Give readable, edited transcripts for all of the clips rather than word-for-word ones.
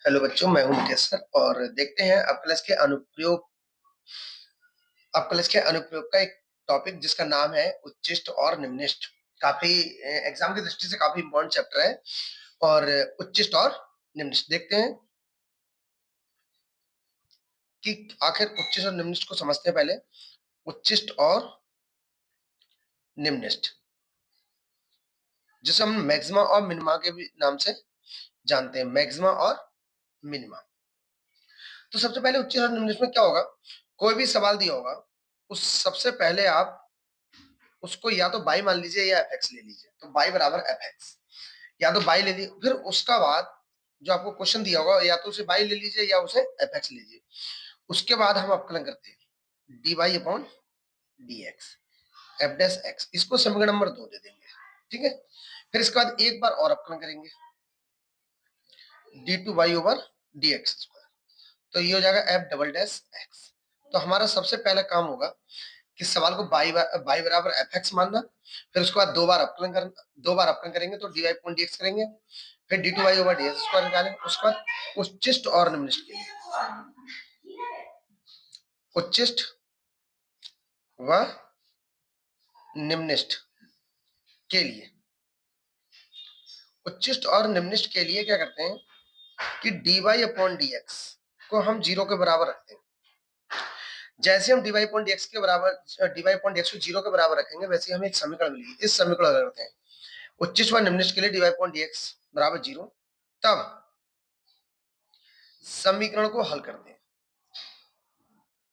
Hello बच्चों, मैं हूं मुकेश सर और देखते हैं अब कलश के अनुप्रयोग का एक टॉपिक जिसका नाम है उच्चिष्ट और निम्निष्ट। काफी एग्जाम की दृष्टि से काफी इम्पोर्टेंट चैप्टर है। और उच्चिष्ट और निम्निष्ट देखते हैं कि आखिर उच्चिष्ट और निम्निष्ट को समझते हैं। पहले उच्चिष्ट और निम्निष्ट, जिसे हम मैक्सिमा और मिनिमा के भी नाम से जानते हैं। मैक्सिमा और मिनिमा। तो सबसे पहले उच्चिष्ट और निम्निष्ट में क्या होगा, कोई भी सवाल दिया होगा उस सबसे पहले आप उसको या तो बाई मान लीजिए या एफ ले लीजिए। तो बाई बराबर एफ, या तो बाई ले लीजिए, फिर उसका बाद जो आपको क्वेश्चन दिया होगा या तो उसे बाई ले लीजिए या उसे एफ लीजिए। उसके बाद हम अवकलन करते हैं d y upon d x f dash x, इसको समीकरण नंबर 2 दे देंगे। ठीक है, फिर इसके बाद एक बार और अवकलन करेंगे d two y over d x square, तो ये हो जाएगा एफ डबल डैश एक्स। तो हमारा सबसे पहला काम होगा कि सवाल को बाई बराबर एफ एक्स मानना, फिर उसके बाद दो बार अवकलन करेंगे तो d y upon d x करेंगे, फिर d two y over d x square निकालेंगे। उसके बाद उच्चिष्ट और निम्निष्ट के लिए, उच्चिष्ट व निम्निष्ट के लिए, उच्चिष्ट और निम्निष्ट के लिए क्या करते हैं कि d y upon d x को हम 0 के बराबर रखते हैं। जैसे हम d y upon d x के बराबर d y upon d x को 0 के बराबर रखेंगे, वैसे हमें एक समीकरण मिलेगी। इस समीकरण को करते हैं उच्चिष्ट व निम्निष्ट के लिए d y upon d x बराबर 0। तब समीकरण को हल करते हैं,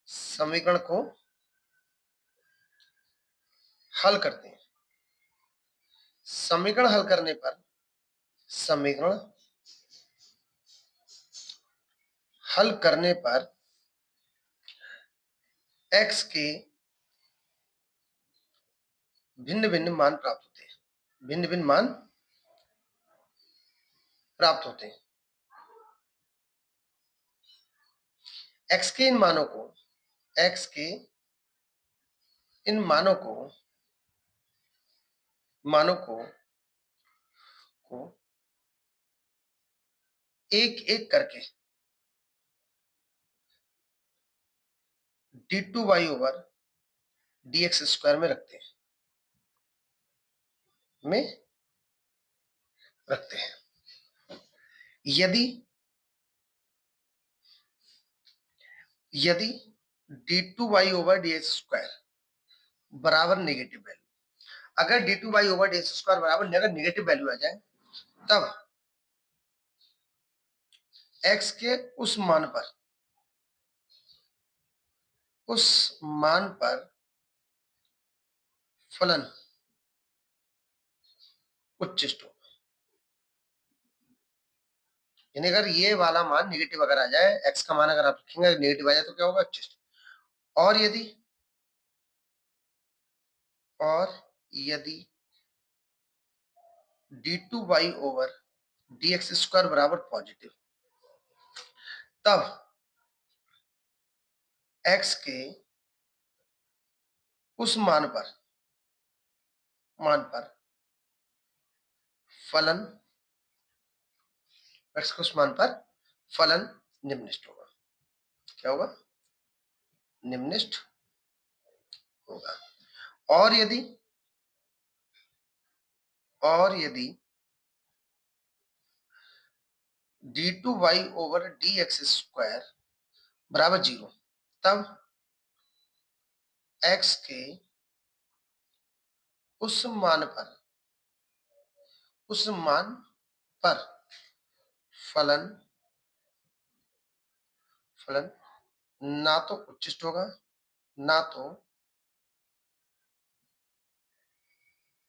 समीकरण को हल करते हैं। समीकरण हल करने पर, समीकरण हल करने पर x के भिन्न भिन्न मान प्राप्त होते हैं, भिन्न भिन्न मान प्राप्त होते हैं। x के इन मानों को, x के इन मानों को एक एक करके d two y over d x square में रखते हैं, यदि d two y over d x square बराबर नेगेटिव वैल्यू, अगर d two y over d x square बराबर अगर नेगेटिव वैल्यू आ जाए, तब x के उस मान पर फलन उच्चिष्ट होगा। यानी अगर ये वाला मान नेगेटिव अगर आ जाए, x का मान अगर आप रखेंगे नेगेटिव आ जाए, तो क्या होगा, उच्चिष्ट। और यदि d two y over d x square बराबर पॉजिटिव, तब x के उस मान पर फलन, x के उस मान पर फलन निम्निष्ट होगा। क्या होगा, निम्निष्ट होगा। और यदि d two y over d x square बराबर 0, तब x के उस मान पर फलन ना तो उच्चिष्ट होगा, ना तो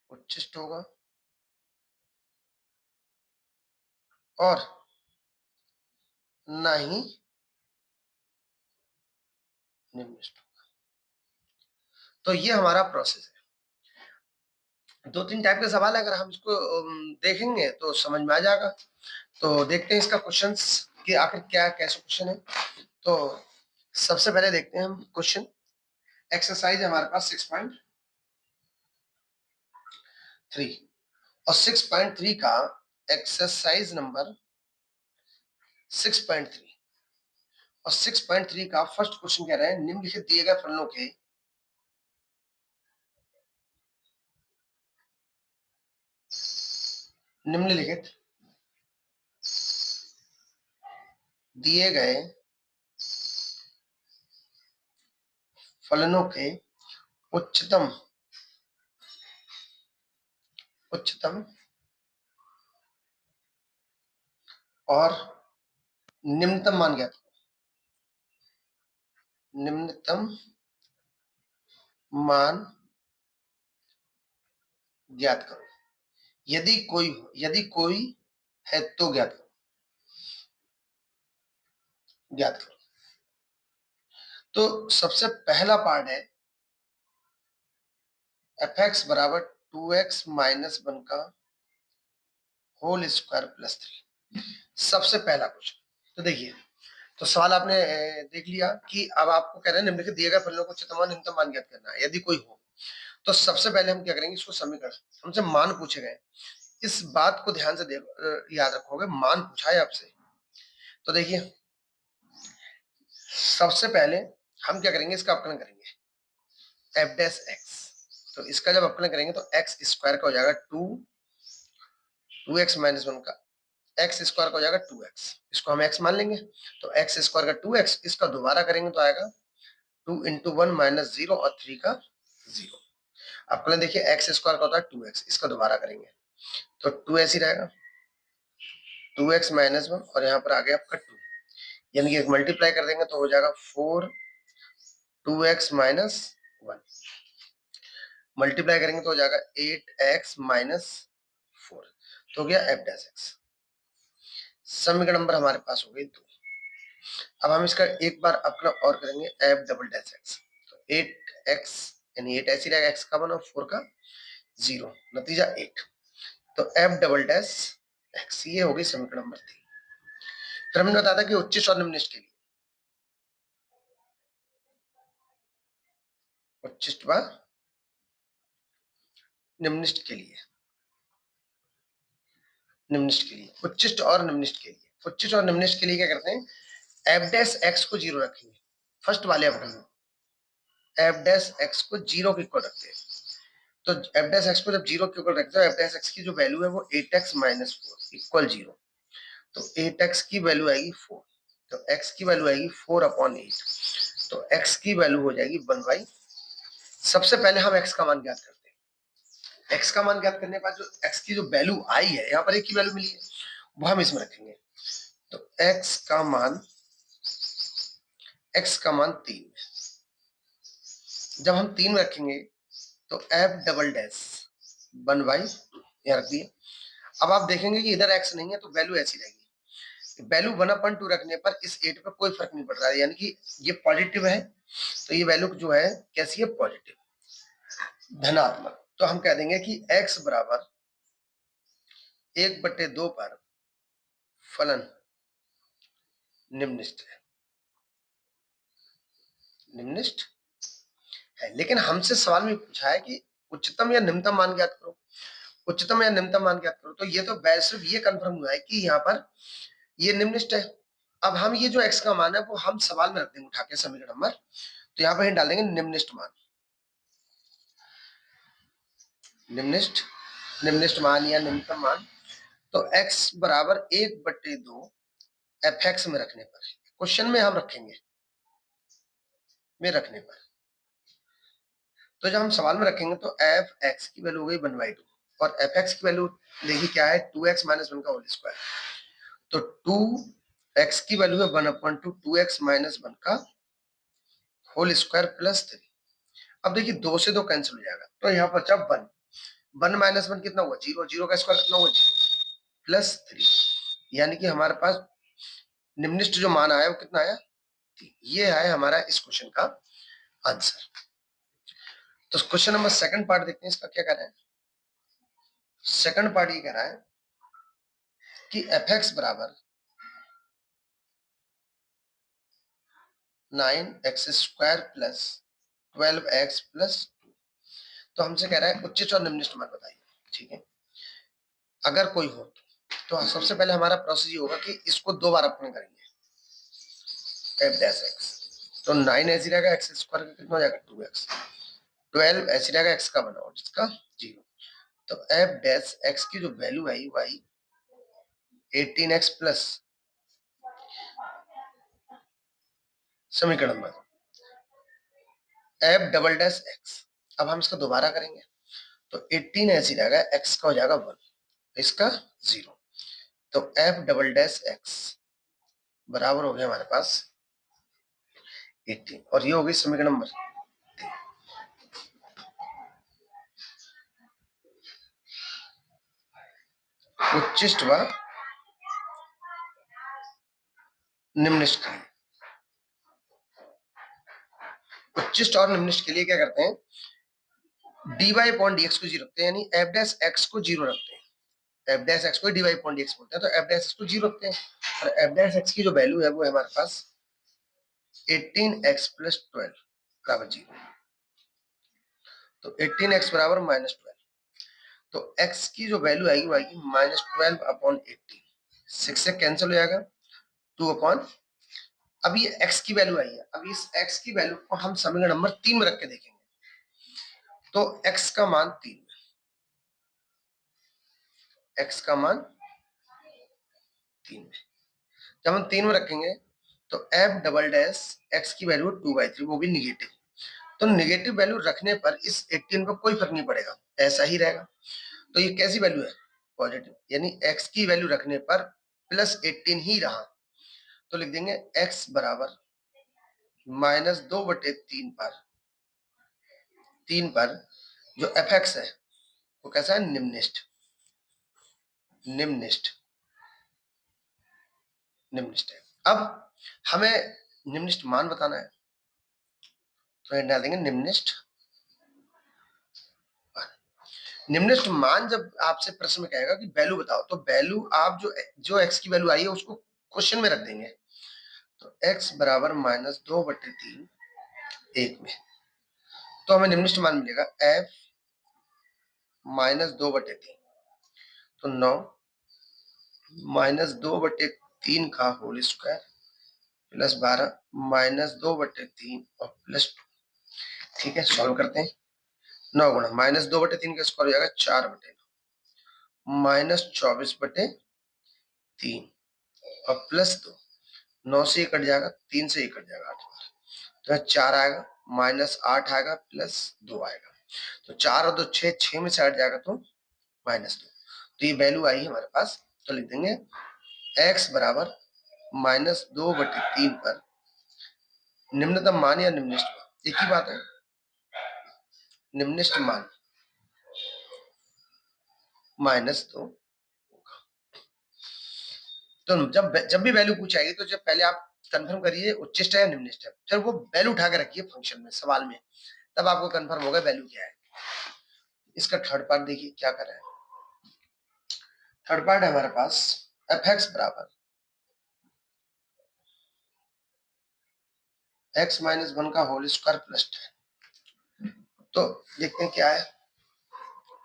उच्चिष्ट होगा, और ना ही निम्निष्ट होगा। तो ये हमारा प्रोसेस है। 2-3 टाइप के सवाल है, अगर हम इसको देखेंगे तो समझ में आ जाएगा। तो देखते हैं इसका क्वेश्चंस कि आखिर क्या कैसे क्वेश्चन है। तो सबसे पहले देखते हैं हम क्वेश्चन। एक्सरसाइज हमारे पास 6.3 और 6.3 का एक्सरसाइज नंबर 6.3 और 6.3 का फर्स्ट क्वेश्चन कह रहे हैं निम्नलिखित दिए गए फलनों के निम्नलिखित दिए गए फलनों के उच्चतम उच्चतम और निम्नतम मान ज्ञात करो। निम्नतम मान ज्ञात करो। यदि कोई है तो ज्ञात करो। तो सबसे पहला पार्ट है एफ एक्स बराबर 2x माइनस 1 का होल स्क्वायर प्लस 3। सबसे पहला क्वेश्चन तो देखिए, तो सवाल आपने देख लिया कि अब आपको कह रहे हैं निम्नलिखित दिए गए फलनों को उच्चतम और निम्नतम मान ज्ञात करना है यदि कोई हो। तो सबसे पहले हम क्या करेंगे, इसको समीकरण, हमसे मान पूछे गए, इस बात को ध्यान से याद रखोगे, मान पूछा है आपसे। तो देखिए सबसे पहले हम क्या करेंगे, इसका अपकलन करेंगे एफ डैश एक्स। तो इसका जब अपकलन करेंगे तो एक्स स्क्वायर का हो जाएगा 2x माइनस 1 का एक्स स्क्वायर का हो जाएगा 2x, इसको हम x मान लेंगे। तो एक्स स्क्वायर का 2x, इसका दोबारा करेंगे तो आएगा 2 इंटू 1 माइनस 0 और 3 का 0। अपकलन देखिए एक्स स्क्वायर का होता है 2x, इसका दोबारा करेंगे तो 2 ही रहेगा, 2x माइनस 1 और यहाँ पर आ गया आपका 2, यानी कि एक मल्टीप्लाई कर देंगे तो हो जाएगा 4 2x माइनस 1, मल्टीप्लाई करेंगे तो हो जाएगा 8x माइनस 4। तो हो गया एफ डैश एक्स। समीकरण नंबर हमारे पास हो गई 2। अब हम इसका एक बार अपना और करेंगे एफ डबल डैश एक्स। तो 8x यानी 8 ऐसी रहेगा, x का 1 और 4 का 0, नतीजा 8। तो एफ डबल डैश एक्स, ये हो गई समीकरण नंबर 3। फिर हमने बताया था कि उच्चिष्ट और निम्निष्ठ के लिए, उच्चिष्ट व निम्निष्ठ के लिए, निम्निष्ठ के लिए, उच्चिष्ट और निम्निष्ठ के लिए, उच्चिष्ट और निम्निष्ठ के लिए क्या करते हैं, एफ डैश एक्स को 0 रखेंगे। फर्स्ट वाले अपकरण एफ डैश एक्स को 0 के इक्वल रखते हैं। तो एफ डैश एक्स को जब 0 के इक्वल रखते हैं, एफ डैश एक्स की जो वैल्यू है वो 8x माइनस 4 इक्वल 0। तो 8x की वैल्यू आएगी 4, तो x की वैल्यू आएगी 4/8, तो x की वैल्यू हो जाएगी 1/। सबसे पहले हम x का मान ज्ञात करते हैं। x का मान ज्ञात करने के बाद जो x की जो वैल्यू आई है, यहाँ पर एक की वैल्यू मिली है, वो हम इसमें रखेंगे। तो x का मान 3 में, जब हम 3 में रखेंगे तो f डबल डैश 1/2 यहाँ रख दिए। अब आप देखेंगे कि इधर x नहीं है तो वैल्यू ऐसी रहेगी। वैल्यू 1/2 रखने पर इस 8 पर कोई फर्क नहीं पड़ रहा है, यानी कि ये पॉजिटिव है, तो ये वैल्यू जो है कैसी है, पॉजिटिव, धनात्मक। तो हम कह देंगे कि x बराबर 1/2 पर फलन निम्निष्ठ है, निम्निष्ठ है। लेकिन हमसे सवाल में पूछा है कि उच्चतम या निम्नतम मान ज्ञात करो, उच्चतम या निम्नतम मान ज्ञात करो। तो ये तो सिर्फ ये कंफर्म हुआ है कि यहाँ पर ये निम्निष्ठ है। अब हम ये जो x का मान है वो हम सवाल में रख देंगे उठा के समीकरण नंबर, तो यहाँ पर हम डाल देंगे निम्निष्ठ मान, निम्निष्ठ निम्निष्ठ मान या निम्नतम मान। तो x बराबर 1/2 एफ एक्स में रखने पर, क्वेश्चन में हम रखेंगे, में रखने पर, तो जब हम सवाल में रखेंगे तो एफ एक्स की वैल्यू हो गई 1/2 और एफ एक्स की वैल्यू देखिए क्या है, 2x माइनस 1 का होल स्क्वायर। तो 2x की वैल्यू है 1/2 2x माइनस 1 का होल स्क्वायर प्लस 3। अब देखिए 2 से 2 कैंसिल हो जाएगा, तो यहाँ पर जब 1 1 माइनस 1 कितना हुआ, 0, 0 का स्क्वायर कितना हुआ, 0 प्लस 3, यानी कि हमारे पास निम्निष्ठ जो मान आया वो कितना आया, 3। ये है हमारा इस क्वेश्चन का आंसर। तो क्वेश्चन नंबर सेकंड पार्ट देखते हैं, इसका क्या कह रहा है। सेकंड पार्ट ये कह रहा है कि एफ एक्स बराबर 9x square plus 12x plus 2। तो हमसे कह रहा है उच्चिष्ट और निम्निष्ठ मान बताइए, ठीक है, अगर कोई हो तो। तो सबसे पहले हमारा प्रोसेस ये होगा कि इसको 2 बार अपन करेंगे, एफ डैश एक्स। तो 9 ऐसे रहेगा, एक्स स्क्वायर का कितना हो जाएगा 2x, 12 ऐसे रहेगा एक्स का बना और जिसका 0। तो एफ डैश एक्स की जो वैल्यू आई वो आई 18x प्लस समीकरण number F double dash x. अब हम इसका दोबारा करेंगे तो 18 ऐसे रहेगा, एक्स का हो जाएगा 1, इसका 0। तो एफ डबल डैश एक्स बराबर हो गया हमारे पास 18 और ये हो गई समीकरण नंबर 3। उच्चिष्ट व निम्निष्ठ के लिए, उच्चिष्ट और निम्निष्ठ के लिए क्या करते हैं, dy अपॉन dx को 0 रखते हैं, यानी f डैश x को 0 रखते हैं। f डैश x को dy अपॉन dx बोलते हैं, तो f डैश x को 0 रखते हैं और f डैश x की जो वैल्यू है वो है हमारे पास 18x प्लस 12 बराबर 0। तो 18x बराबर माइनस 12, तो x की जो वैल्यू आएगी वो आएगी माइनस 12 अपॉन 18, 6 से कैंसिल हो जाएगा 2 अपॉन, अब ये x की वैल्यू आई है, अब इस x की वैल्यू को हम समीकरण नंबर 3 में रख के देखेंगे। तो x का मान 3, x का मान 3 में, जब हम 3 में रखेंगे तो f डबल डैश x की वैल्यू 2/3, वो भी निगेटिव। तो निगेटिव वैल्यू रखने पर इस 18 पर कोई फर्क नहीं पड़ेगा, ऐसा ही रहेगा। तो ये कैसी वैल्यू है, पॉजिटिव, यानी x की वैल्यू रखने पर प्लस 18 ही रहा। तो लिख देंगे x बराबर माइनस 2/3 पर 3 पर जो fx है वो कैसा है, निम्निष्ठ, निम्निष्ठ, निम्निष्ठ है। अब हमें निम्निष्ठ मान बताना है, तो डाल देंगे निम्निष्ठ। निम्निष्ठ मान जब आपसे प्रश्न में कहेगा कि वैल्यू बताओ, तो वैल्यू आप जो x की वैल्यू आई है उसको क्वेश्चन में रख देंगे। तो x बराबर माइनस 2/3 1 में, तो हमें निम्निष्ठ मान मिलेगा f माइनस 2/3, तो 9 माइनस 2/3 का होल स्क्वायर प्लस 12 माइनस 2/3 और प्लस 2। ठीक है, सॉल्व करते हैं। 9 गुणा माइनस 2/3 का स्क्वायर हो जाएगा 4/9 माइनस 24/3 और प्लस 2, 9 से ये कट जाएगा, 3 से ये कट जाएगा 8 बार, तो 4 आएगा, माइनस 8 आएगा, प्लस 2 आएगा। तो 4 और 2 6, 6 में से हट जाएगा तो माइनस 2। तो ये वैल्यू आई हमारे पास, तो लिख देंगे x बराबर माइनस 2/3 पर निम्नतम मान या निम्निष्ठ मान, एक ही बात है, निम्निष्ठ मान माइनस 2। तो जब भी वैल्यू पूछाएगी तो जब पहले आप कंफर्म करिए उच्चिष्ट है या निम्निष्ठ है, फिर वो वैल्यू उठा के रखिए फंक्शन में, सवाल में, तब आपको कंफर्म होगा वैल्यू क्या है। इसका थर्ड पार्ट देखिए क्या कर रहा है। थर्ड पार्ट है हमारे पास एफ एक्स बराबर x माइनस 1 का होल स्क्वायर प्लस 10। तो देखते हैं क्या है।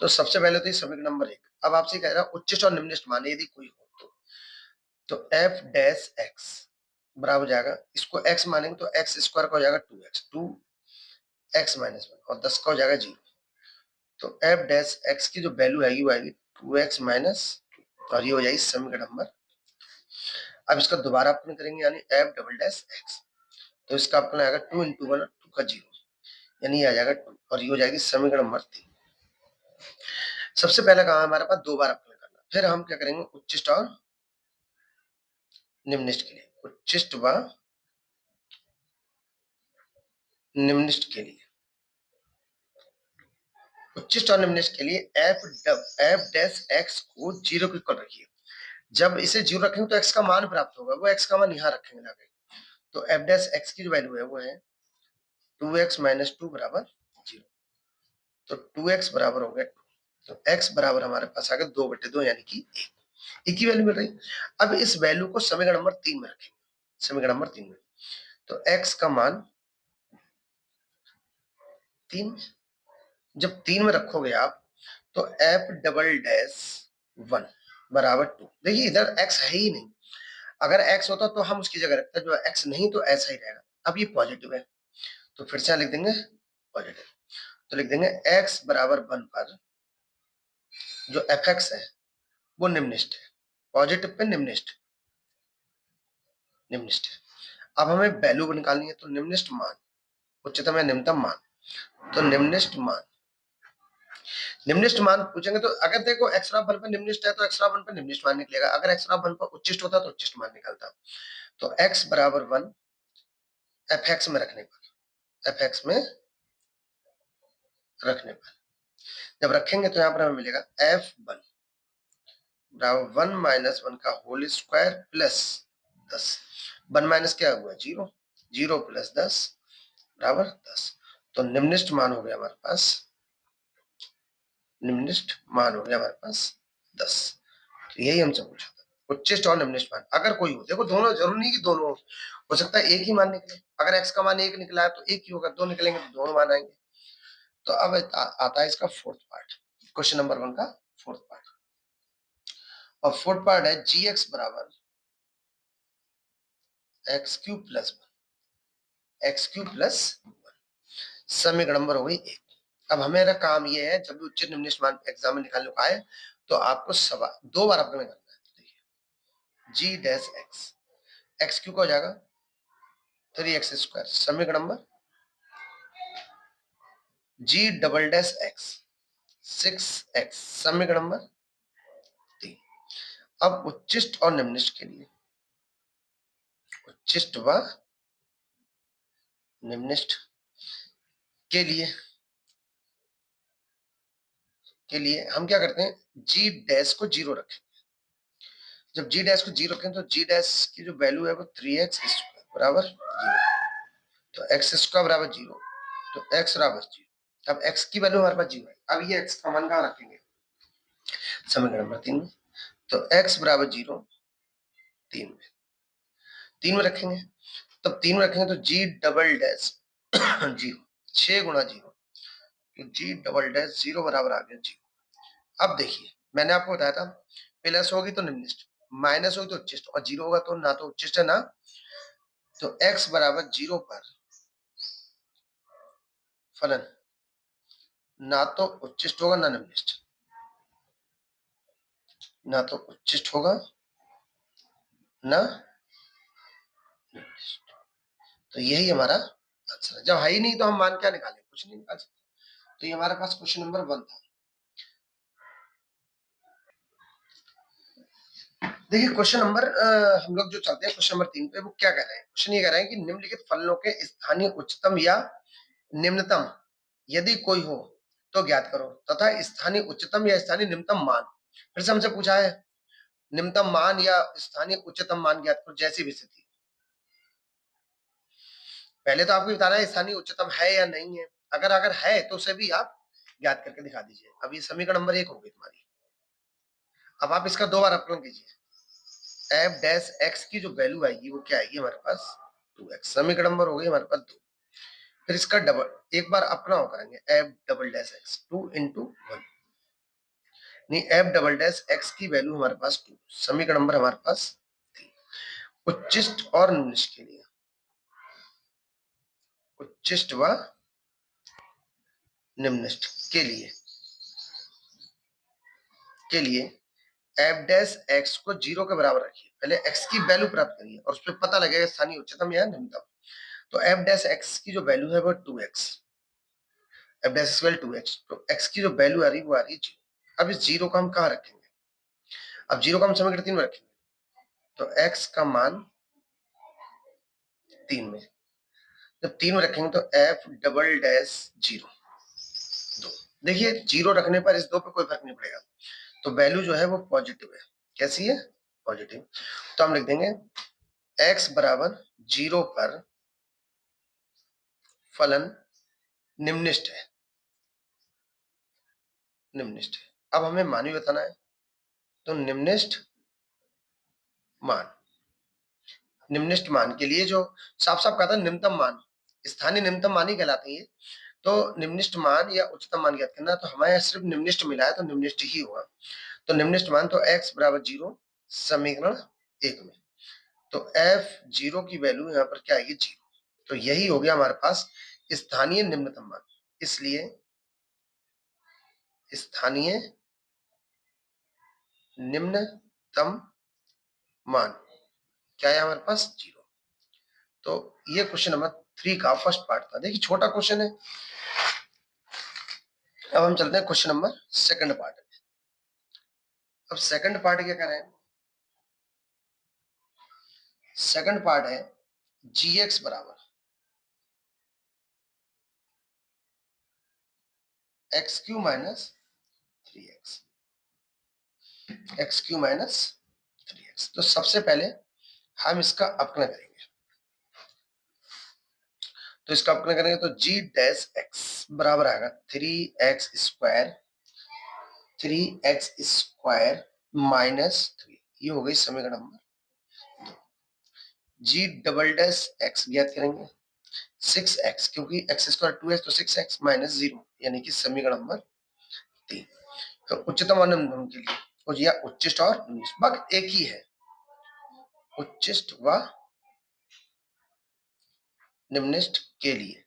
तो सबसे पहले तो ये समीकरण नंबर 1, अब आपसे कह रहा है उच्चिष्ट और निम्निष्ठ मान यदि कोई हो तो f डैश x बराबर हो जाएगा, इसको x मानेंगे तो x स्क्वायर का हो जाएगा 2x, 2x माइनस 1 और 10 का हो जाएगा 0। तो f डैश x की जो वैल्यू आएगी वो आएगी 2x माइनस, और ये हो जाएगी समीकरण नंबर। अब इसका दोबारा अपन करेंगे, यानी f डबल डैश x, तो इसका अपना आएगा 2 इंटू 1 और 2 का 0, यानी आ जाएगा 2 और ये हो जाएगी समीकरण नंबर 3। सबसे पहले कहा हमारे पास 2 बार अप्लाई करना, फिर हम क्या करेंगे उच्चिष्ट और निम्निष्ठ के लिए, उच्चिष्ट व निम्निष्ठ के लिए, उच्चिष्ट और निम्निष्ठ के लिए f डैश x को 0 के इक्वल रखिए। जब इसे 0 रखेंगे तो x का मान प्राप्त होगा, वो x का मान यहाँ रखेंगे ना, तो f डैश x की जो वैल्यू है वो है 2x माइनस 2 बराबर 0। तो 2x बराबर हो गया, तो x बराबर हमारे पास आ गया 2/2 यानी कि 1, एक ही वैल्यू मिल रही। अब इस वैल्यू को समीकरण नंबर 3 में रखेंगे, समीकरण नंबर 3 में, तो x का मान 3, जब 3 में रखोगे आप तो f डबल डैश 1 बराबर 2। देखिए इधर x है ही नहीं, अगर x होता तो हम उसकी जगह रखते, जो x नहीं तो ऐसा ही रहेगा। अब ये पॉजिटिव है तो फिर से लिख देंगे पॉजिटिव, तो लिख देंगे x बराबर 1 पर जो fx है वो निम्निष्ठ है, पॉजिटिव पे निम्निष्ठ, निम्निष्ठ है। अब हमें वैल्यू निकालनी है, तो निम्निष्ठ मान, उच्चतम या निम्नतम मान, तो निम्निष्ठ मान, निम्निष्ठ मान पूछेंगे तो अगर देखो x बराबर 1 पर निम्निष्ठ है तो x बराबर 1 पर निम्निष्ठ मान निकलेगा, अगर x बराबर 1 पर उच्चिष्ट होता तो उच्चिष्ट मान निकलता। तो x बराबर 1 fx में रखने पर, fx में रखने पर जब रखेंगे तो यहाँ पर हमें मिलेगा f1 बराबर 1 माइनस 1 का होल स्क्वायर प्लस 10, 1 माइनस क्या हुआ 0, 0 प्लस 10 बराबर 10। तो निम्निष्ठ मान हो गया हमारे पास, निम्निष्ठ मान हो गया हमारे पास 10। तो यही हमसे पूछा था, उच्चिष्ट और निम्निष्ठ मान अगर कोई हो, देखो दोनों जरूरी नहीं कि दोनों हो सकता है एक ही मान निकले, अगर x का मान 1 निकला है तो एक ही होगा, दो निकलेंगे तो दोनों मान आएंगे। तो अब आता है इसका फोर्थ पार्ट, क्वेश्चन नंबर 1 का फोर्थ पार्ट, और फोर्थ पार्ट है gx बराबर x cube plus x cube plus समीकरण नंबर हो गई 1। अब हमारा काम ये है, जब भी उच्च निम्निष्ठ मान एग्जाम में निकालने को आए तो आपको सवाल 2 बार अपने करना है। जी डैश एक्स, एक्स क्यू का हो जाएगा 3x स्क्वायर, समीकरण नंबर जी डबल डैश एक्स 6x, समीकरण नंबर 3। अब उच्चिष्ट और निम्निष्ठ के लिए, उच्चिष्ट व निम्निष्ठ के लिए हम क्या करते हैं, जी डैश को 0 रखें। जब जी डैश को 0 रखें तो जी डैश की जो वैल्यू है वो 3x स्क्वायर बराबर 0, तो एक्स स्क्वायर बराबर 0, तो x बराबर 0। अब x की वैल्यू हमारे पास 0 है, अब ये x का मान कहाँ रखेंगे, समीकरण नंबर 3 में, तो x बराबर 0 3 में रखेंगे, तब 3 में रखेंगे तो जी डबल डैश 0, 6 गुणा 0, तो जी डबल डैश 0 बराबर आ गया 0। अब देखिए मैंने आपको बताया था प्लस होगी तो निम्निष्ठ, माइनस होगी तो उच्चिष्ट, और 0 होगा तो ना तो उच्चिष्ट है ना, तो x बराबर 0 पर फलन ना तो उच्चिष्ट होगा ना निम्निष्ठ, ना तो उच्चिष्ट होगा ना निम्निष्ठ। तो यही हमारा आंसर है। जब है ही नहीं तो हम मान क्या निकालें, कुछ नहीं निकाल सकते। तो ये हमारे पास क्वेश्चन नंबर 1 था। देखिए क्वेश्चन नंबर हम लोग जो चलते हैं क्वेश्चन नंबर 3 पे, वो क्या कह रहे हैं, क्वेश्चन ये कह रहे हैं कि निम्नलिखित फलनों के स्थानीय उच्चतम या निम्नतम यदि कोई हो तो ज्ञात करो, तथा स्थानीय उच्चतम या स्थानीय निम्नतम मान। फिर से हमसे पूछा है निम्नतम मान या स्थानीय उच्चतम मान ज्ञात करो, जैसी भी स्थिति। पहले तो आपको बताना है स्थानीय उच्चतम है या नहीं है, अगर अगर है तो उसे भी आप ज्ञात करके दिखा दीजिए। अब ये समीकरण नंबर 1 हो गई तुम्हारी। अब आप इसका 2 बार अपलोड कीजिए, एफ डैश एक्स की जो वैल्यू आएगी वो क्या आएगी हमारे पास 2x, समीकरण नंबर हो गई हमारे पास 2। फिर इसका डबल एक बार अपना हो करेंगे, F double dash x 2 into 1, नहीं एफ डबल डैश एक्स की वैल्यू हमारे पास 2, समीकरण नंबर हमारे पास 3। उच्चिष्ट और निम्निष्ठ के लिए, उच्चिष्ट व निम्निष्ठ के लिए एफ डैश एक्स को 0 के बराबर रखिए, पहले एक्स की वैल्यू प्राप्त करिए और उस पर पता लगेगा स्थानीय उच्चतम या निम्नतम। तो एफ डैश एक्स की जो वैल्यू है वो 2x, F dash equal 2x, तो x की जो वैल्यू आ रही है वो आ रही है 0। अब इस 0 को हम कहाँ रखेंगे, अब 0 को हम समीकरण 3 में रखेंगे, तो x का मान 3 में, जब 3 में रखेंगे तो एफ डबल डैश 0 2। देखिए 0 रखने पर इस 2 पे कोई फर्क नहीं पड़ेगा, तो वैल्यू जो है वो पॉजिटिव है। कैसी है, पॉजिटिव। तो हम लिख देंगे x बराबर 0 पर फलन निम्निष्ठ है, निम्निष्ठ है। अब हमें मान भी बताना है, तो निम्निष्ठ मान, निम्निष्ठ मान के लिए जो साफ साफ कहा था निम्नतम मान, स्थानीय निम्नतम मान ही कहलाते हैं। तो निम्निष्ठ मान या उच्चतम मान ज्ञात करना, तो हमारे यहाँ सिर्फ निम्निष्ठ मिला है तो निम्निष्ठ ही होगा। तो निम्नलिखित मान तो x बराबर 0 समीकरण 1 में, तो f0 की वैल्यू यहाँ पर क्या आएगी 0। तो यही हो गया हमारे पास स्थानीय निम्नतम मान। इसलिए स्थानीय निम्नतम मान क्या है हमारे पास 0। तो ये क्वेश्चन नंबर 3 का फर्स्ट पार्ट था। देखिए छोटा क्वेश्चन है। अब हम चलते हैं क्वेश्चन नंबर सेकंड पार्ट में। अब सेकंड पार्ट क्या कर रहे हैं, सेकंड पार्ट है gx बराबर x Q minus 3x, x Q minus 3x। तो सबसे पहले हम इसका अपकलन करेंगे। तो इसका अपकलन करेंगे तो g डैश x बराबर आएगा 3x स्क्वायर माइनस 3। ये हो गई समीकरण number. g double dash x ज्ञात करेंगे 6x, क्योंकि x स्क्वायर 2x तो 6x माइनस 0, यानी कि समीकरण नंबर 3। तो उच्चतम और निम्नतम के लिए या उच्चिष्ट और निम्नलिखित बात एक ही है। उच्चिष्ट व निम्नलिखित के लिए,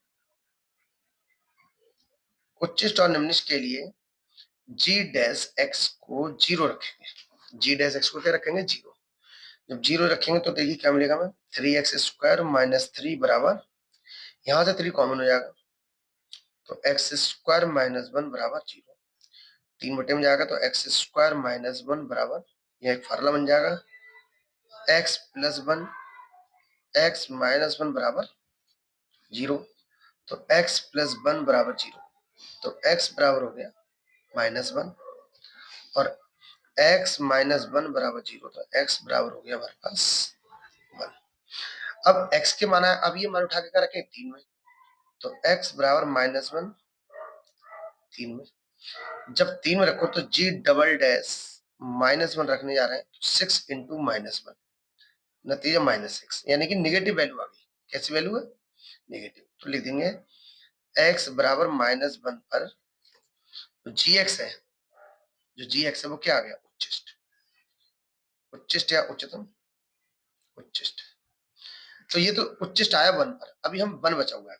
उच्चिष्ट और निम्नलिखित के लिए g डैश x को 0 रखेंगे। g डैश x को क्या रखेंगे 0। जब 0 रखेंगे तो देखिए क्या मिलेगा हमें 3x स्क्वायर माइनस 3 बराबर, यहां से 3 कॉमन हो जाएगा तो x स्क्वायर माइनस 1 बराबर 0। 3 बटे में जाएगा तो x स्क्वायर माइनस 1 बराबर, यह एक फार्मूला बन जाएगा x प्लस 1 x माइनस 1 बराबर 0। तो x प्लस 1 बराबर 0, तो x बराबर हो गया -1 और x माइनस 1 बराबर 0, तो x बराबर हो गया हमारे पास 1। अब x के मान है, अब ये मान उठा के क्या रखें 3 में, तो x बराबर -1 3 में। जब 3 में रखो तो g डबल डैश -1 रखने जा रहे हैं, 6 इंटू -1, नतीजा -6, यानी कि निगेटिव वैल्यू आ गई। कैसी वैल्यू है निगेटिव। तो लिख देंगे x बराबर -1 पर तो gx है, जो gx है वो क्या आ गया उच्चिष्ट, उच्चिष्ट या उच्चतम, उच्चिष्ट। तो ये तो उच्चिष्ट आया 1 पर, अभी हम 1 बचा हुआ है,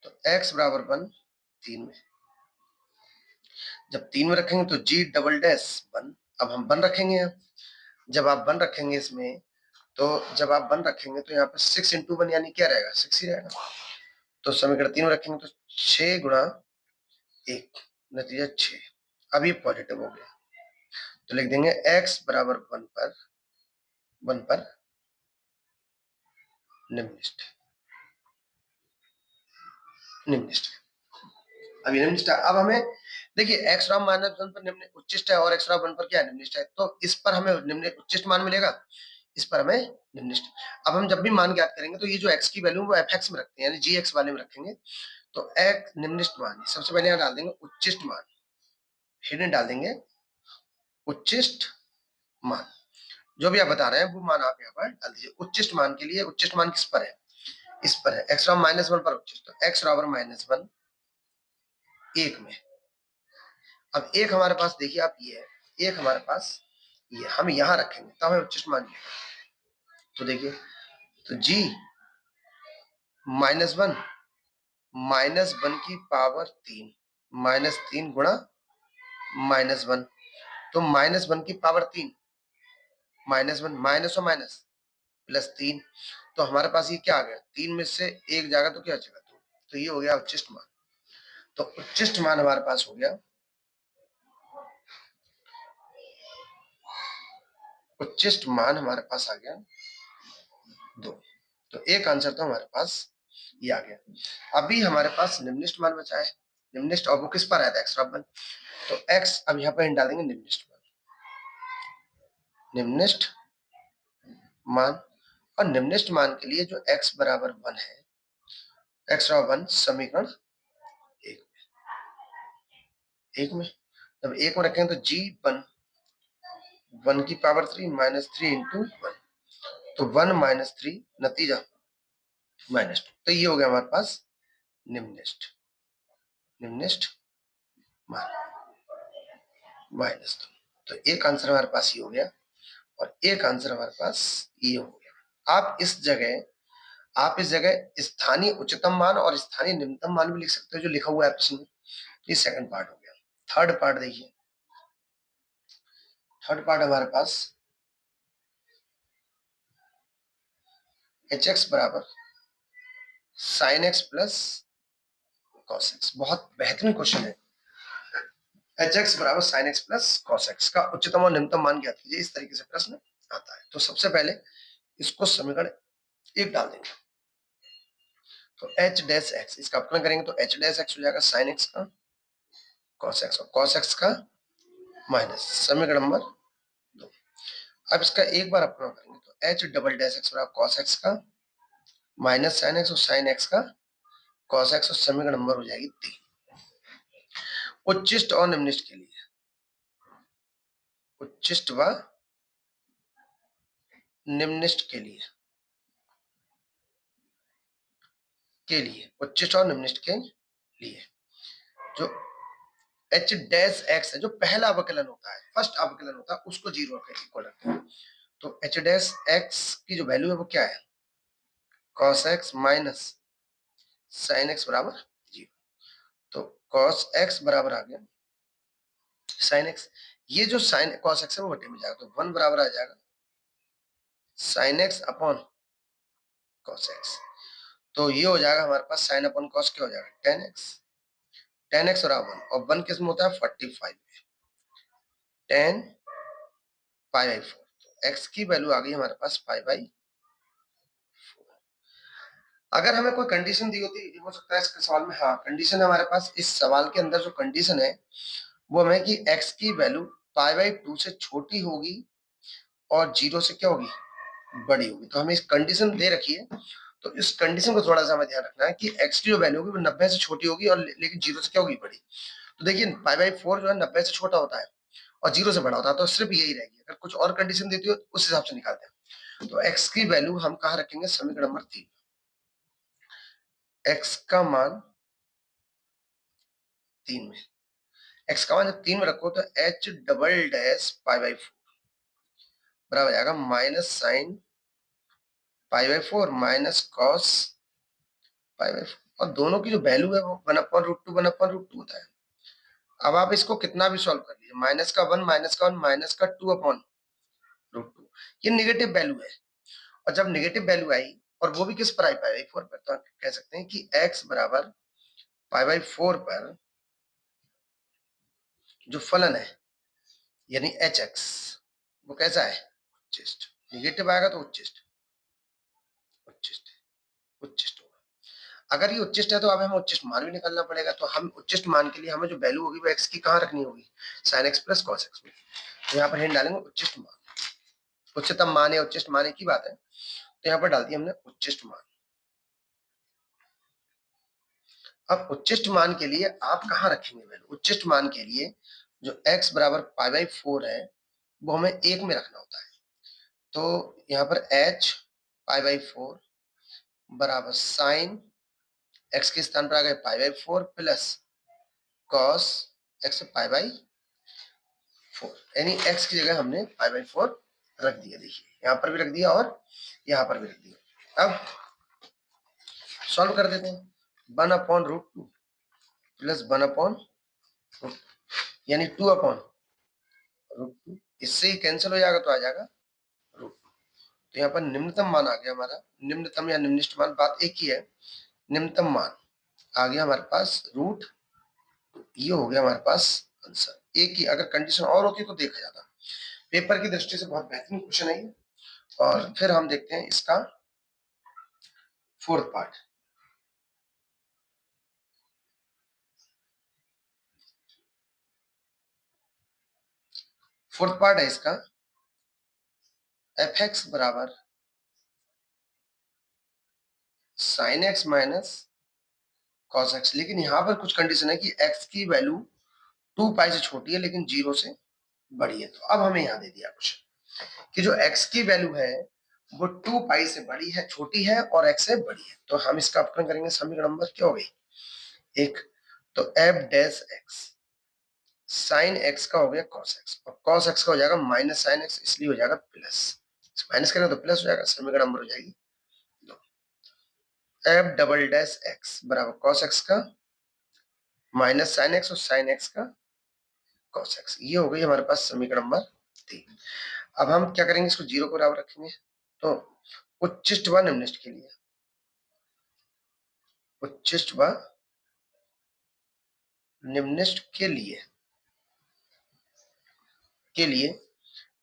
तो x बराबर 1 3 में। जब 3 में रखेंगे तो g डबल डैश 1, अब हम 1 रखेंगे। जब आप 1 रखेंगे इसमें, तो जब आप 1 रखेंगे तो यहाँ पर 6 इंटू 1 यानी क्या रहेगा 6 ही रहेगा। तो समीकरण 3 में रखेंगे तो 6 गुणा 1, नतीजा 6। अब ये पॉजिटिव हो गया तो लिख देंगे x बराबर 1 पर निम्नलिखित, निम्नलिखित। अब ये निम्नलिखित, अब हमें देखिए x बराबर -1 पर निम्न उच्चिष्ट है और x बराबर 1 पर क्या है निम्नलिखित है, तो इस पर हमें निम्न उच्चिष्ट मान मिलेगा, इस पर हमें निम्नलिखित। अब हम जब भी मान ज्ञात करेंगे तो ये जो x की वैल्यू वो fx में रखते हैं, यानी gx वाले में रखेंगे। तो x निम्नलिखित मान सबसे पहले यहाँ डाल देंगे उच्चिष्ट मान, हिडन डाल देंगे उच्चिष्ट मान, जो भी आप बता रहे हैं वो मान आप यहाँ पर डाल दीजिए। उच्चिष्ट मान के लिए उच्चिष्ट मान किस पर है, इस पर है, x बराबर -1 पर उच्चिष्ट, तो x बराबर -1 1 में। अब एक हमारे पास देखिए आप ये है, एक हमारे पास ये, हम यहाँ रखेंगे तो हमें उच्चिष्ट मान मिलेगा। तो देखिए तो g -1 -1 की पावर 3 -3 गुणा -1, तो -1 की पावर 3 -1 माइनस और माइनस +3, तो हमारे पास ये क्या आ गया 3 में से 1 जाएगा तो क्या बचेगा 2, तो ये हो गया उच्चिष्ट मान। तो उच्चिष्ट मान हमारे पास हो गया, उच्चिष्ट मान हमारे पास आ गया 2। तो एक आंसर तो हमारे पास ये आ गया। अभी हमारे पास निम्नलिखित मान बचा है, निम्नलिखित, और वो किस पर आया था x बराबर 1, तो x अब यहाँ पर डालेंगे निम्नलिखित मान, निम्नलिखित मान। और निम्नलिखित मान के लिए जो x बराबर 1 है, x बराबर 1 समीकरण 1 में, जब 1 में रखेंगे तो g 1 की पावर 3 -3 इंटू 1, तो 1 -3 नतीजा -2। तो ये हो गया हमारे पास निम्नलिखित, निम्नलिखित मान -2। तो एक आंसर हमारे पास ये हो गया और एक आंसर हमारे पास ये हो गया। आप इस जगह स्थानीय उच्चतम मान और स्थानीय निम्नतम मान भी लिख सकते हो जो लिखा हुआ है प्रश्न में। ये सेकंड पार्ट हो गया। थर्ड पार्ट देखिए, थर्ड पार्ट हमारे पास एच एक्स बराबर sign x plus cos x. बहुत बेहतरीन क्वेश्चन है। एच एक्स बराबर sign x plus cos x का उच्चतम और निम्नतम मान ज्ञात कीजिए, इस तरीके से प्रश्न आता है। तो सबसे पहले इसको समीकरण एक डाल देंगे, तो एच डैश एक्स, इसका अपकरण करेंगे तो एच डैश एक्स हो जाएगा साइन एक्स का कॉस एक्स और कॉस एक्स का माइनस समीकरण नंबर 2। अब इसका एक बार अपकरण करेंगे तो एच डबल डैश एक्स बराबर कॉस एक्स का माइनस साइन एक्स और साइन एक्स का कॉस एक्स और समीकरण नंबर हो जाएगी 3। उच्चिष्ट और निम्निष्ट के लिए, उच्चिष्ट व निम्निष्ट के लिए, उच्चिष्ट और निम्निष्ट के लिए जो एच डैश एक्स है, जो पहला अवकलन होता है, फर्स्ट अवकलन होता है, उसको जीरो के इक्वल रखते हैं। तो एच डैश एक्स की जो वैल्यू है वो क्या है, cos x minus sine X बराबर 0। तो कॉस एक्स बराबर आ गया साइन एक्स, ये जो साइन कॉस एक्स है वो बटे में जाएगा, तो 1 बराबर आ जाएगा sine x upon cos x. तो ये हो जाएगा हमारे पास साइन अपॉन कॉस क्या हो जाएगा, टेन एक्स। टेन एक्स और 1, और 1 किस में होता है 45, टेन पाई बाई 4। तो एक्स की वैल्यू आ गई हमारे पास पाई बाई 4। अगर हमें कोई कंडीशन दी होती, हो सकता है इसके सवाल में, हाँ कंडीशन हमारे पास इस सवाल के अंदर जो कंडीशन है वो हमें कि एक्स की वैल्यू पाई बाई 2 से छोटी होगी और 0 से क्या होगी, बड़ी होगी। तो हमें इस कंडीशन दे रखी है, तो इस कंडीशन को थोड़ा सा हमें ध्यान रखना है कि एक्स की जो वैल्यू होगी वो 90 से छोटी होगी और लेकिन 0 से क्या होगी, बड़ी। तो देखिए पाई बाई 4 जो है 90 से छोटा होता है और 0 से बड़ा होता है, तो सिर्फ यही रहेगी। अगर कुछ और कंडीशन देती हो उस हिसाब से निकालते हैं। तो एक्स की वैल्यू हम कहाँ रखेंगे, समीकरण नंबर 3। एक्स का मान 3 में, एक्स का मान जब 3 में रखो तो H double dash pi by 4 बराबर आएगा minus sine pi by 4 minus cos pi by 4, और दोनों की जो वैल्यू है वो 1/√2 1/√2 होता है। अब आप इसको कितना भी सॉल्व कर लीजिए, माइनस का 1 माइनस का 1 माइनस का 2/√2, ये नेगेटिव वैल्यू है। और जब नेगेटिव वैल्यू आई और वो भी किस पर आई, पाई बाई 4 पर, तो आप कह सकते हैं कि x बराबर पाई बाई 4 पर जो फलन है यानी एच एक्स वो कैसा है, उच्चिष्ट। नेगेटिव आएगा तो उच्चिष्ट, उच्चिष्ट उच्चिष्ट होगा। अगर ये उच्चिष्ट है तो अब हमें उच्चिष्ट मान भी निकालना पड़ेगा। तो हम उच्चिष्ट मान के लिए हमें जो वैल्यू होगी वो एक्स की कहाँ रखनी होगी, sign x plus cos x में। तो यहाँ पर हिंट डालेंगे उच्चिष्ट मान, उच्चतम मान है, उच्चिष्ट मान की बात है, तो यहाँ पर डाल दिया हमने उच्चिष्ट मान। अब उच्चिष्ट मान के लिए आप कहाँ रखेंगे वैल्यू, उच्चिष्ट मान के लिए जो x बराबर पाई बाई 4 है वो हमें एक में रखना होता है। तो यहाँ पर h पाई बाई 4 बराबर साइन x के स्थान पर आ गए पाई by 4 plus cos x pi by 4, यानी x की जगह हमने पाई बाई 4 रख दिया। देखिए यहाँ पर भी रख दिया और यहाँ पर भी रख दिया। अब सॉल्व कर देते हैं, 1/√2 प्लस 1/√2 यानी 2/√2, इससे ही कैंसिल हो जाएगा तो आ जाएगा √2। तो यहाँ पर निम्नतम मान आ गया हमारा, निम्नतम या निम्निष्ठ मान बात एक ही है। निम्नतम मान आ गया हमारे पास √2, ये हो गया हमारे पास आंसर। एक ही, अगर कंडीशन और होती तो देखा जाता। पेपर की दृष्टि से बहुत बेहतरीन क्वेश्चन है ये। और फिर हम देखते हैं इसका फोर्थ पार्ट। फोर्थ पार्ट है इसका एफ एक्स बराबर sine x minus cos x, लेकिन यहाँ पर कुछ कंडीशन है कि एक्स की वैल्यू 2 पाई से छोटी है लेकिन 0 से बड़ी है। तो अब हमें यहाँ दे दिया कुछ कि जो x की वैल्यू है वो 2 पाई से बड़ी है, छोटी है और x से बड़ी है। तो हम इसका अपकरण करेंगे, समीकरण नंबर क्या हो गई, एक। तो f dash x sine x का हो गया कॉस एक्स, और कॉस एक्स का हो जाएगा माइनस साइन एक्स, इसलिए हो जाएगा प्लस। माइनस करेंगे तो प्लस हो जाएगा, समीकरण नंबर हो जाएगी दो। एफ डबल डैश एक्स बराबर कॉस एक्स का माइनस साइन एक्स और साइन एक्स का कॉस एक्स, ये हो गई हमारे पास समीकरण नंबर 3। अब हम क्या करेंगे, इसको जीरो के बराबर रखेंगे। तो उच्चिष्ट व निम्निष्ट के लिए, उच्चिष्ट व निम्निष्ट के लिए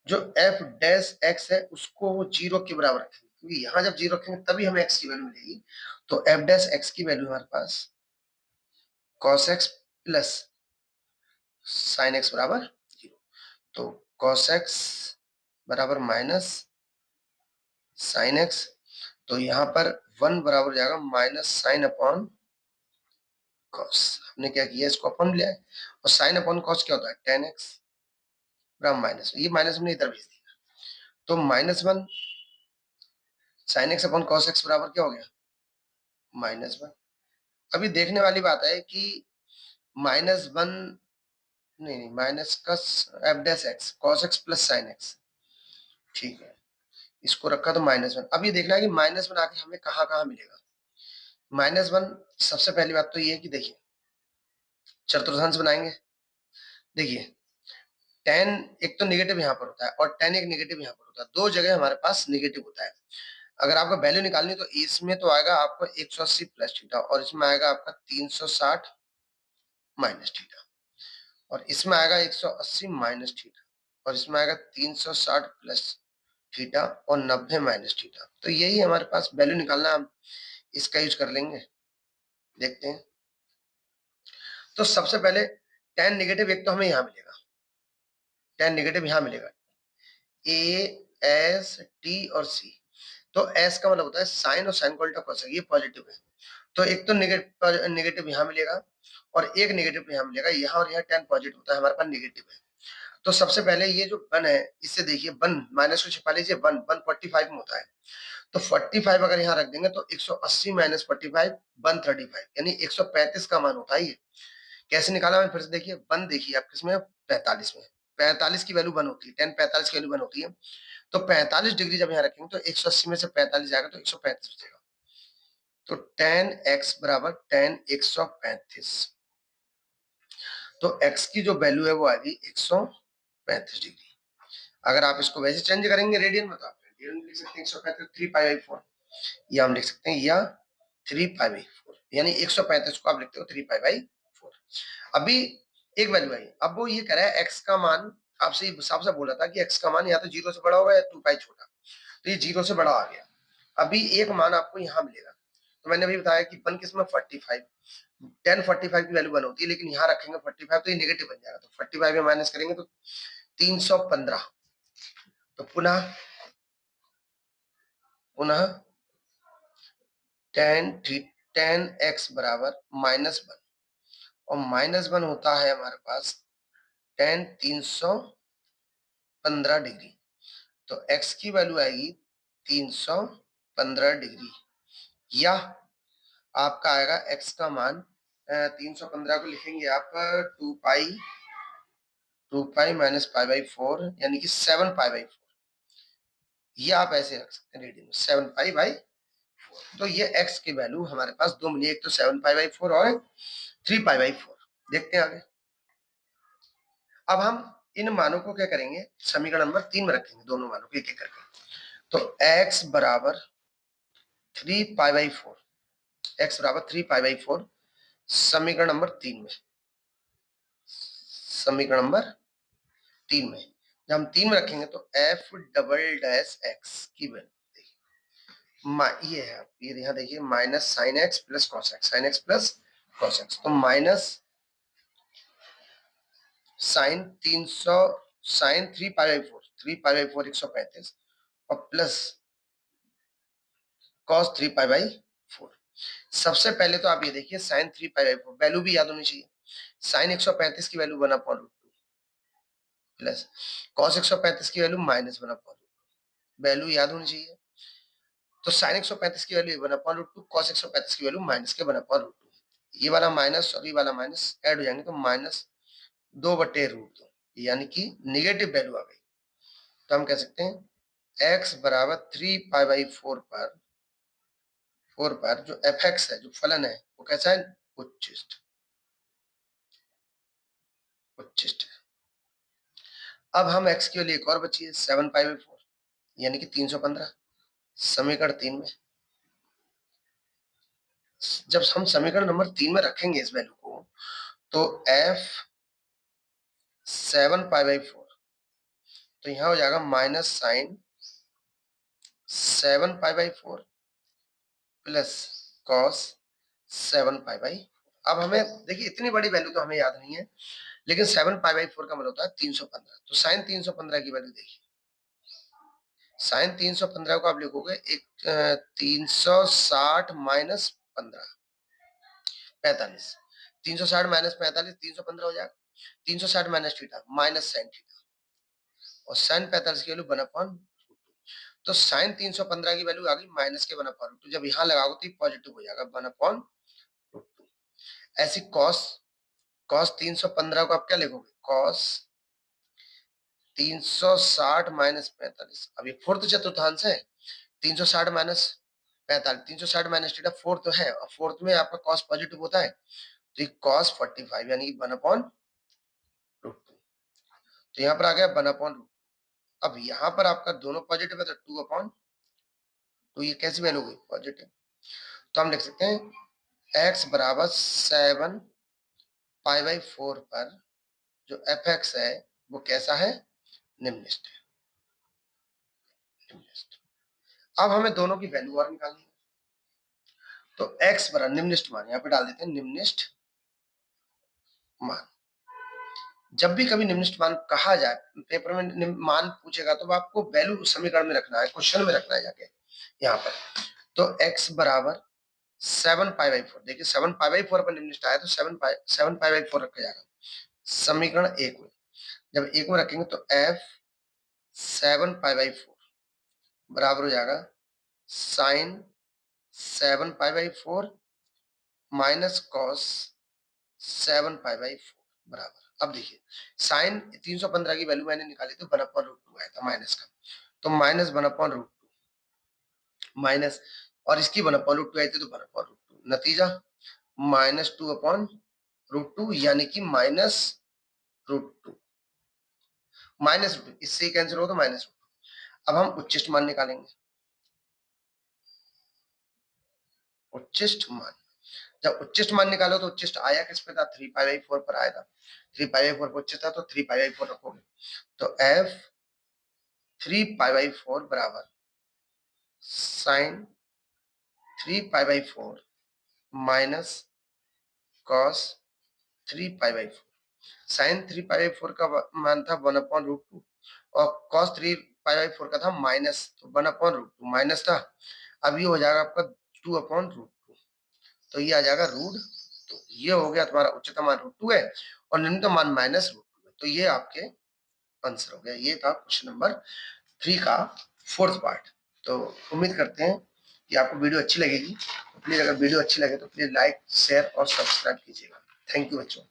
जो एफ डैश एक्स है उसको वो जीरो के बराबर रखेंगे, क्योंकि यहां जब जीरो रखेंगे तभी हमें एक्स की वैल्यू मिलेगी। तो एफ डैश एक्स की वैल्यू हमारे पास cos X plus sine X बराबर जीरो। तो कॉस एक्स बराबर माइनस साइन एक्स, तो यहाँ पर वन बराबर हो जाएगा माइनस साइन अपॉन कॉस। हमने क्या किया, इसको अपन लिया है, और साइन अपॉन कॉस क्या होता है, टेन एक्स बराबर माइनस, ये माइनस हमने इधर भेज दिया। तो minus one sine x upon cos X बराबर क्या हो गया, माइनस वन। अभी देखने वाली बात है कि माइनस वन, नहीं माइनस का F dash x cos X plus sine x, ठीक है, इसको रखा तो माइनस वन। अब ये देखना है कि माइनस वन आके हमें कहाँ कहाँ मिलेगा। माइनस वन, सबसे पहली बात तो ये है कि देखिए चतुर्थांश बनाएंगे। देखिए टेन एक तो नेगेटिव यहाँ पर होता है और टेन एक नेगेटिव यहाँ पर होता है, दो जगह हमारे पास नेगेटिव होता है। अगर आपको वैल्यू निकालनी तो इसमें तो आएगा आपको 180 प्लस थीटा, और इसमें आएगा आपका 360 माइनस थीटा, और इसमें आएगा 180 माइनस थीटा, और इसमें आएगा 360 प्लस थीटा और 90 माइनस थीटा। तो यही हमारे पास वैल्यू निकालना, हम इसका यूज कर लेंगे। देखते हैं, तो सबसे पहले टेन नेगेटिव एक तो हमें यहाँ मिलेगा, टेन नेगेटिव यहाँ मिलेगा, ए एस टी और सी। तो एस का मतलब होता है साइन, और साइन को उल्टा cosec, ये पॉजिटिव है। तो एक तो नेगेटिव नेगेटिव यहाँ मिलेगा और एक नेगेटिव यहाँ मिलेगा, यहाँ और यहाँ टेन पॉजिटिव होता है, हमारे पास नेगेटिव है। तो सबसे पहले ये जो वन है, इससे देखिए वन माइनस को छिपा लीजिए, वन वन 45 में होता है। तो 45 अगर यहाँ रख देंगे तो 180 माइनस 45 135, यानी 135 का मान होता है ये। कैसे निकाला मैंने फिर से देखिए, वन देखिए आप किसमें, 45 में। 45 की वैल्यू वन होती है, टेन 45 की वैल्यू वन होती है। तो 45 डिग्री जब यहाँ रखेंगे तो 180 में से 45 जाएगा तो 135 बचेगा। तो टेन एक्स बराबर टेन 135। तो एक्स की जो वैल्यू है वो आएगी 135 डिग्री। अगर आप इसको वैसे चेंज करेंगे रेडियन में, तो आप रेडियन में लिख सकते हैं 135 3 पाई बाई 4, या हम लिख सकते हैं या 3 पाई बाई 4, यानी 135 को आप लिखते हो 3 पाई बाई 4। अभी एक वैल्यू आई, अब वो ये कह रहा है एक्स का मान, आपसे साफ साफ बोला था कि एक्स का मान या तो जीरो से बड़ा होगा या 2 पाई छोटा, तो ये जीरो से बड़ा आ गया। अभी एक मान आपको यहाँ मिलेगा, तो मैंने अभी बताया कि वन किसमें 45, टेन 45 की वैल्यू वन होती है, लेकिन यहाँ रखेंगे 45 तो ये नेगेटिव बन जाएगा, तो 45 में माइनस करेंगे तो 315। तो पुनः पुनः टेन टेन एक्स बराबर माइनस वन, और माइनस वन होता है हमारे पास टेन 315 डिग्री। तो x की वैल्यू आएगी 315 डिग्री, या आपका आएगा x का मान 315 को लिखेंगे आप 2 पाई माइनस पाई बाई 4, यानी कि 7 पाई बाई 4। ये आप ऐसे रख सकते हैं रेडियन में, 7 पाई बाई 4। तो ये x की वैल्यू हमारे पास दो मिली, एक तो 7 पाई बाई 4 और 3 पाई बाई 4। देखते हैं आगे। अब हम इन मानों को क्या करेंगे, समीकरण नंबर 3 में रखेंगे, दोनों मानों को एक एक करके। तो x बराबर 3 पाई बाई 4, x बराबर 3 पाई बाई 4 समीकरण नंबर 3 में, समीकरण नंबर 3 में जब हम 3 में रखेंगे तो एफ डबल डैश एक्स की वैल्यू ये है, ये यहाँ देखिए minus sine x plus cos x, sine x plus cos x, तो minus sine 300 sine 3 pi by 4 135, और प्लस कॉस 3 पाई बाई 4। सबसे पहले तो आप ये देखिए साइन 3 पाई बाई 4 वैल्यू भी याद होनी चाहिए। साइन 135 की वैल्यू 1/√2 प्लस कॉस 135 की वैल्यू -1/√2, वैल्यू याद होनी चाहिए। तो साइन 135 की वैल्यू 1/√2, कॉस 135 की वैल्यू माइनस के 1/√2। ये वाला माइनस और ये वाला माइनस ऐड हो जाएंगे तो माइनस 2/√2 यानी कि निगेटिव वैल्यू आ गई। तो हम कह सकते हैं x बराबर 3π/4 पर जो fx है, जो फलन है, वो कैसा है? उच्चिष्ट। उच्चिष्ट है। अब हम x के लिए एक और बची है 7π/4 यानी कि 315। समीकरण 3 में जब हम समीकरण नंबर 3 में रखेंगे इस वैल्यू को, तो f 7π/4 तो यहाँ हो जाएगा माइनस साइन 7π/4 प्लस कॉस 7π/4। अब हमें देखिए इतनी बड़ी वैल्यू तो हमें याद नहीं है, लेकिन 7π/4 का मतलब होता है 315। तो साइन 315 की वैल्यू देखिए, साइन 315 को आप लिखोगे 360 माइनस 15 45। 360 माइनस 45 315 हो जाएगा। 360 minus theta minus sine theta, और साइन 45 की वैल्यू 1/√2। तो साइन 315 की वैल्यू आ गई माइनस के 1/√2। जब यहाँ लगाओगे तो ये पॉजिटिव हो जाएगा 1/√2। ऐसी कॉस कॉस 315 को आप क्या लिखोगे? Cos 360 minus 45। अब ये फोर्थ चतुर्थांश है, 360 माइनस 45, 360 माइनस थीटा फोर्थ है, और फोर्थ में आपका कॉस पॉजिटिव होता है, तो ये कॉस 45 यानी कि 1/√2। तो यहाँ पर आ गया 1/√2। अब यहाँ पर आपका दोनों पॉजिटिव है तो 2/2। ये कैसी वैल्यू हुई? पॉजिटिव। तो हम लिख सकते हैं x बराबर 7π/4 पर जो fx है वो कैसा है? निम्नलिखित है। अब हमें दोनों की वैल्यू और निकालनी है। तो x बराबर निम्नलिखित मान, यहाँ पे डाल देते हैं निम्नलिखित मान। जब भी कभी निम्नलिखित मान कहा जाए, पेपर में मान पूछेगा तो आपको वैल्यू समीकरण में रखना है, क्वेश्चन में रखना है जाके यहाँ पर। तो x बराबर 7π/4, देखिए 7π/4 पर निम्नलिखित आया तो 7π/4 रखा जाएगा समीकरण 1 में। जब 1 में रखेंगे तो f 7π/4 बराबर हो जाएगा साइन 7π/4 माइनस कॉस 7π/4 बराबर। अब देखिए साइन 315 की वैल्यू मैंने निकाली तो 1/√2 आया था माइनस का, तो माइनस 1/√2 माइनस, और इसकी 1/√2 आई थी तो 1/√2, नतीजा -2/√2 यानी कि -√2। -√2 इससे ही कैंसिल हो तो -√2। अब हम उच्चिष्ट मान निकालेंगे। उच्चिष्ट मान, जब उच्चिष्ट मान निकालो तो उच्चिष्ट आया किस पे था? 3π/4 पर आया था। 3π/4 पर उच्चिष्ट था तो 3π/4 रखोगे, तो f 3π/4 बराबर साइन 3π/4 माइनस कॉस 3π/4। साइन 3π/4 का मान था 1/√2 और कॉस 3π/4 का था माइनस, तो 1/√2 माइनस था। अब ये हो जाएगा आपका 2/√2, तो ये आ जाएगा √2। ये हो गया तुम्हारा उच्चतम मान √2 है और निम्नतम मान -√2 है। तो ये आपके आंसर हो गया। ये था क्वेश्चन नंबर 3 का फोर्थ पार्ट। तो उम्मीद करते हैं कि आपको वीडियो अच्छी लगेगी। तो प्लीज अगर वीडियो अच्छी लगे तो प्लीज लाइक, शेयर और सब्सक्राइब कीजिएगा। थैंक यू बच्चों।